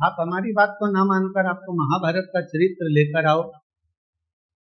आप हमारी बात को ना मानकर आपको महाभारत का चरित्र लेकर आओ।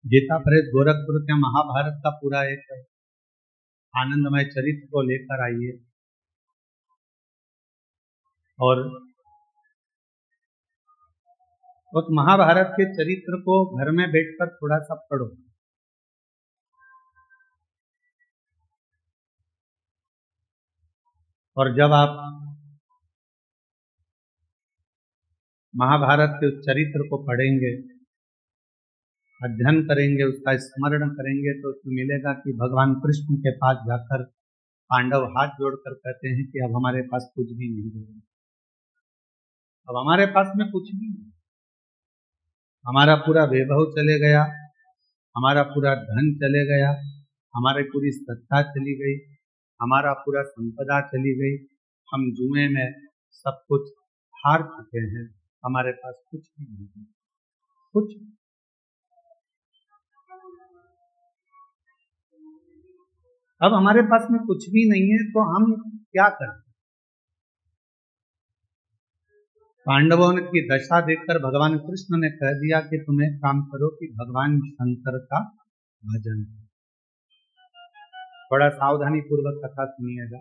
गीता प्रेस गोरखपुर के महाभारत का पूरा एक आनंदमय चरित्र को लेकर आइए और उस महाभारत के चरित्र को घर में बैठकर थोड़ा सा पढ़ो। और जब आप महाभारत के उस चरित्र को पढ़ेंगे, अध्ययन करेंगे, उसका स्मरण करेंगे, तो उसमें मिलेगा कि भगवान कृष्ण के पास जाकर पांडव हाथ जोड़कर कहते हैं कि अब हमारे पास कुछ भी नहीं है, अब हमारे पास में कुछ भी नहीं, हमारा पूरा वैभव चले गया, हमारा पूरा धन चले गया, हमारी पूरी सत्ता चली गई, हमारा पूरा संपदा चली गई, हम जुए में सब कुछ हार चुके हैं, हमारे पास कुछ भी नहीं है, कुछ। अब हमारे पास में कुछ भी नहीं है तो हम क्या करें? पांडवों की दशा देखकर भगवान कृष्ण ने कह दिया कि तुम एक काम करो कि भगवान शंकर का भजन। बड़ा सावधानी पूर्वक कथा सुनिएगा,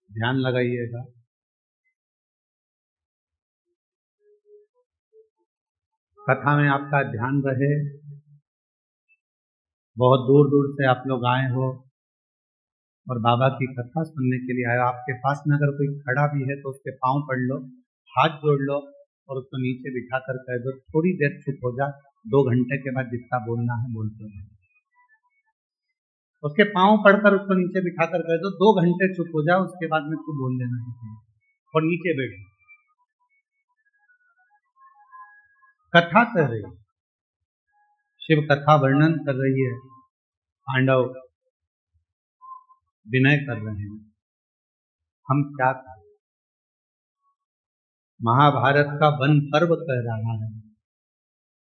ध्यान लगाइएगा। कथा में आपका ध्यान रहे। बहुत दूर दूर से आप लोग आए हो और बाबा की कथा सुनने के लिए आए हो। आपके पास में अगर कोई खड़ा भी है तो उसके पांव पड़ लो, हाथ जोड़ लो और उसको नीचे बिठा कर कह दो थोड़ी देर चुप हो जा, 2 घंटे के बाद जितना बोलना है बोलते रहो। उसके पांव पड़कर उसको नीचे बिठा कर कह दो 2 घंटे चुप हो जा, उसके बाद में तू बोल देना है और नीचे बैठ। कथा कर रही, शिव कथा वर्णन कर रही है, पांडव विनय कर रहे हैं, हम क्या करें? महाभारत का वन पर्व कह रहा है।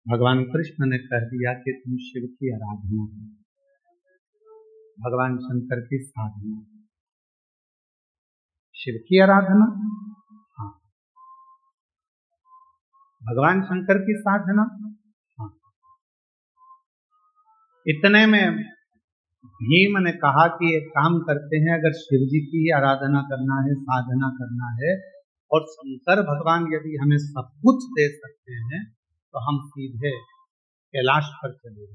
भगवान कृष्ण ने कह दिया कि तुम शिव की आराधना करो, भगवान शंकर की साधना। शिव की आराधना, हाँ। भगवान शंकर की साधना, हाँ। इतने में भीम ने कहा कि एक काम करते हैं, अगर शिव जी की ही आराधना करना है, साधना करना है और शंकर भगवान यदि हमें सब कुछ दे सकते हैं तो हम सीधे कैलाश पर चले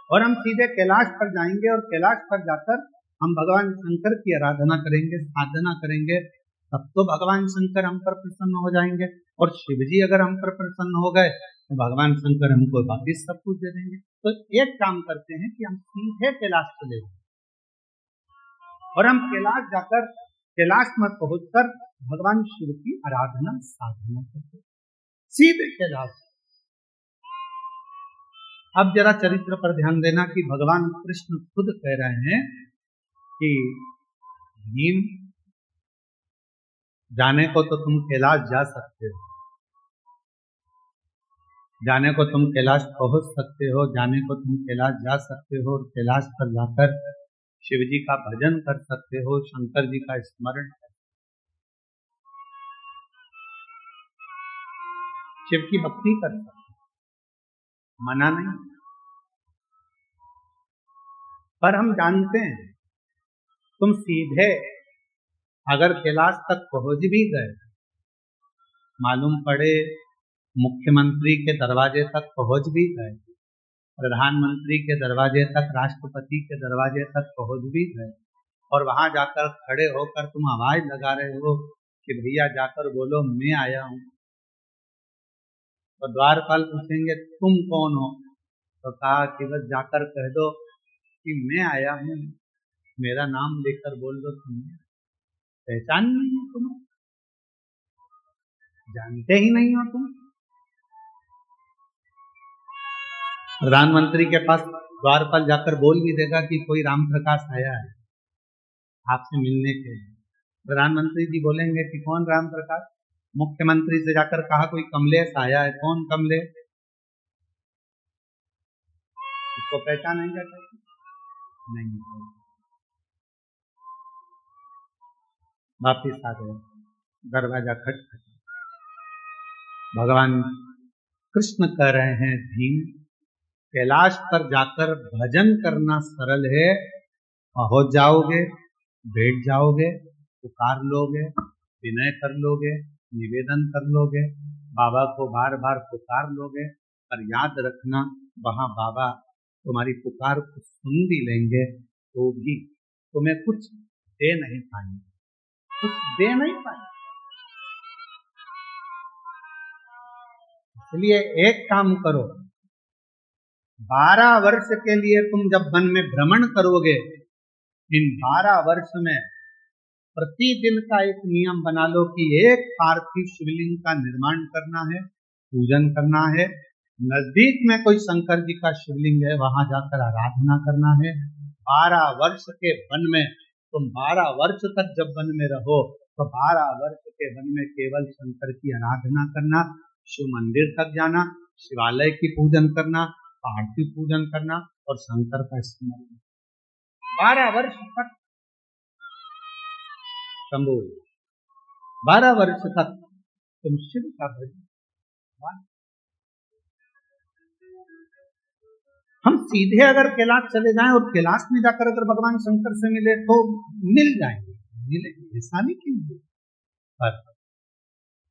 और हम सीधे कैलाश पर जाएंगे और कैलाश पर जाकर हम भगवान शंकर की आराधना करेंगे, साधना करेंगे, तब तो भगवान शंकर हम पर प्रसन्न हो जाएंगे। और शिव जी अगर हम पर प्रसन्न हो गए तो भगवान शंकर हमको वापिस सब कुछ दे देंगे। तो एक काम करते हैं कि हम सीधे कैलाश चले और हम कैलाश जाकर कैलाश में पहुंचकर भगवान शिव की आराधना साधना करते सीधे कैलाश। अब जरा चरित्र पर ध्यान देना कि भगवान कृष्ण खुद कह रहे हैं कि भीम, जाने को तो तुम कैलाश जा सकते हो, जाने को तुम कैलाश पहुंच सकते हो, जाने को तुम कैलाश जा सकते हो और कैलाश पर जाकर शिव जी का भजन कर सकते हो, शंकर जी का स्मरण कर, शिव की भक्ति कर सकते, मना नहीं। पर हम जानते हैं तुम सीधे अगर कैलाश तक पहुंच भी गए, मालूम पड़े मुख्यमंत्री के दरवाजे तक पहुंच भी गए, प्रधानमंत्री के दरवाजे तक, राष्ट्रपति के दरवाजे तक पहुंच भी गए और वहां जाकर खड़े होकर तुम आवाज लगा रहे हो कि भैया जाकर बोलो मैं आया हूं, तो द्वारपाल पूछेंगे तुम कौन हो? तो कहा कि बस जाकर कह दो कि मैं आया हूं, मेरा नाम लेकर बोल दो, तुम्हें पहचान नहीं है, तुम्हें जानते ही नहीं हो तुम। प्रधानमंत्री के पास द्वारपाल जाकर बोल भी देगा कि कोई राम प्रकाश आया है आपसे मिलने के लिए, प्रधानमंत्री जी बोलेंगे कि कौन राम प्रकाश? मुख्यमंत्री से जाकर कहा कोई कमलेश आया है, कौन कमलेश? इसको पहचानेंगे नहीं। वापिस आ गए। दरवाजा खटखटा। भगवान कृष्ण कह रहे हैं, भीम कैलाश पर जाकर भजन करना सरल है, पहुंच जाओगे, बैठ जाओगे, पुकार लोगे, विनय कर लोगे, निवेदन कर लोगे, बाबा को बार बार पुकार लोगे, पर याद रखना वहां बाबा तुम्हारी पुकार को सुन भी लेंगे तो भी तुम्हें कुछ दे नहीं पाएंगे, कुछ दे नहीं पाएंगे। इसलिए एक काम करो, 12 वर्ष के लिए तुम जब वन में भ्रमण करोगे, इन 12 वर्ष में प्रतिदिन का एक नियम बना लो कि एक पार्थिव शिवलिंग का निर्माण करना है, पूजन करना है। नजदीक में कोई शंकर जी का शिवलिंग है, वहां जाकर आराधना करना है। 12 वर्ष के वन में तुम 12 वर्ष तक जब वन में रहो तो 12 वर्ष के वन में केवल शंकर की आराधना करना, शिव मंदिर तक जाना, शिवालय की पूजन करना, पार्थिव पूजन करना और शंकर का स्मरण। 12 वर्ष तक शंभु, 12 वर्ष तक तुम शिव का भजन। हम सीधे अगर कैलाश चले जाएं और कैलाश में जाकर अगर भगवान शंकर से मिले तो मिल जाएंगे, मिलेंगे, ऐसा नहीं कि पर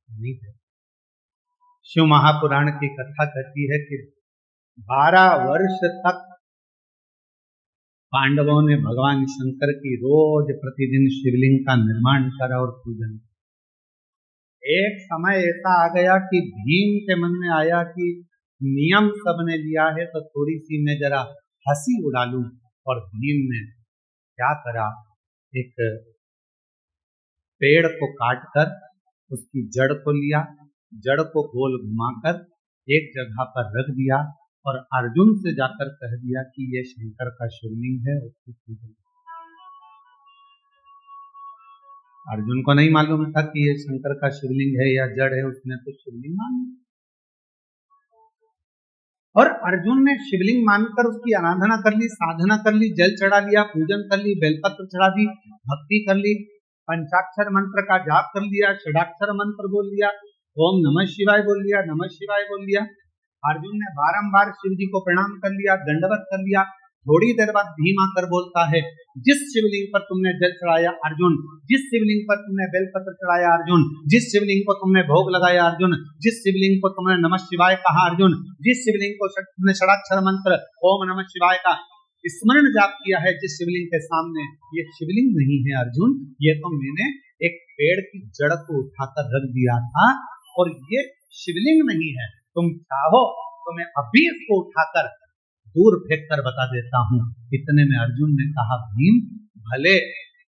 नहीं है। शिव महापुराण की कथा कहती है कि 12 वर्ष तक पांडवों ने भगवान शंकर की रोज प्रतिदिन शिवलिंग का निर्माण करा और पूजन। एक समय ऐसा आ गया कि भीम के मन में आया कि नियम सबने लिया है तो थोड़ी सी मैं जरा हंसी उड़ा लूं, और भीम ने क्या करा, एक पेड़ को काटकर उसकी जड़ को लिया, जड़ को गोल घुमाकर एक जगह पर रख दिया और अर्जुन से जाकर कह दिया कि ये शंकर का शिवलिंग है, उसकी पूजन। अर्जुन को नहीं मालूम था कि ये शंकर का शिवलिंग है या जड़ है, उसने तो शिवलिंग मान लिया। और अर्जुन ने शिवलिंग मानकर उसकी आराधना कर ली, साधना कर ली, जल चढ़ा लिया, पूजन कर ली, बेलपत्र चढ़ा दी, भक्ति कर ली, पंचाक्षर मंत्र का जाप कर लिया, षडाक्षर मंत्र बोल लिया, ओम नमः शिवाय बोल लिया, नमः शिवाय बोल लिया। अर्जुन ने बारंबार शिव जी को प्रणाम कर लिया, दंडवत कर लिया। थोड़ी देर बाद भीम आकर बोलता है, जिस शिवलिंग पर तुमने जल चढ़ाया अर्जुन, जिस शिवलिंग पर तुमने बेलपत्र चढ़ाया अर्जुन, जिस शिवलिंग को तुमने भोग लगाया अर्जुन, जिस शिवलिंग को तुमने नमः शिवाय कहा अर्जुन, जिस शिवलिंग को तुमने षडाक्षर मंत्र ओम नमः शिवाय का स्मरण जाप किया है, जिस शिवलिंग के सामने, ये शिवलिंग नहीं है अर्जुन, ये तो मैंने एक पेड़ की जड़ को उठाकर रख दिया था और ये शिवलिंग नहीं है। तुम चाहो तो मैं अभी इसको उठाकर दूर फेंक कर बता देता हूं। इतने में अर्जुन ने कहा, भीम भले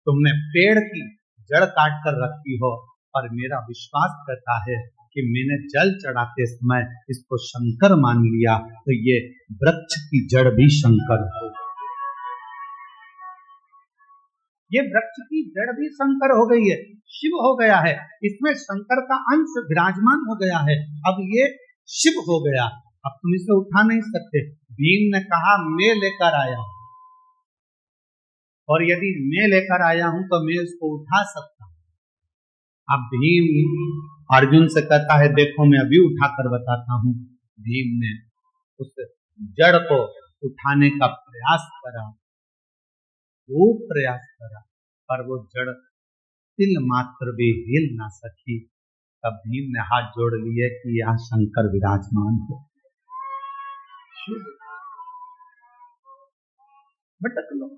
तुमने पेड़ की जड़ काट कर रखी हो, पर मेरा विश्वास करता है कि मैंने जल चढ़ाते समय इसको शंकर मान लिया, तो ये वृक्ष की जड़ भी शंकर हो, ये वृक्ष की जड़ भी शंकर हो गई है, शिव हो गया है, इसमें शंकर का अंश विराजमान हो गया है, अब ये शिव हो गया, अब तुम इसे उठा नहीं सकते। भीम ने कहा, मैं लेकर आया हूं, और यदि मैं लेकर आया हूं तो मैं इसको उठा सकता हूं। अब भीम अर्जुन से कहता है, देखो मैं अभी उठाकर बताता हूं। भीम ने उस जड़ को उठाने का प्रयास करा, खूब प्रयास करा, पर वो जड़ तिल मात्र भी हिल ना सकी। तब भीम ने हाथ जोड़ लिए कि यहाँ शंकर विराजमान हो, भटक लो।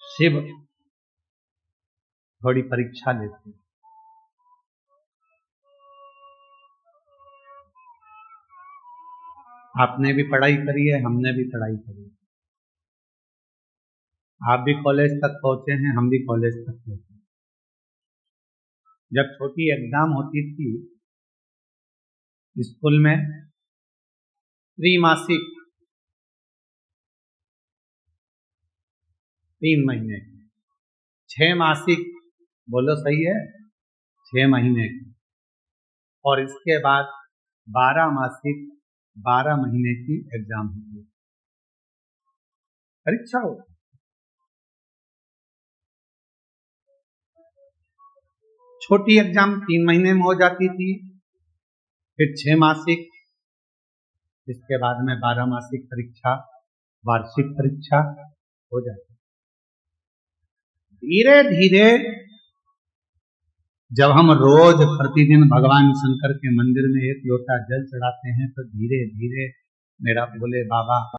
शिव थोड़ी परीक्षा लेते, आपने भी पढ़ाई करी है, हमने भी पढ़ाई करी है, आप भी कॉलेज तक पहुंचे हैं, हम भी कॉलेज तक पहुंचे। जब छोटी एग्जाम होती थी स्कूल में, त्रिमासिक 3 महीने की, 6 मासिक, बोलो सही है, 6 महीने की, और इसके बाद 12 मासिक 12 महीने की एग्जाम होती है, परीक्षा होती। छोटी एग्जाम 3 महीने में हो जाती थी, फिर 6 मासिक, इसके बाद में 12 मासिक परीक्षा, वार्षिक परीक्षा हो जाती। धीरे धीरे जब हम रोज प्रतिदिन भगवान शंकर के मंदिर में एक लोटा जल चढ़ाते हैं तो धीरे धीरे मेरा भोले बाबा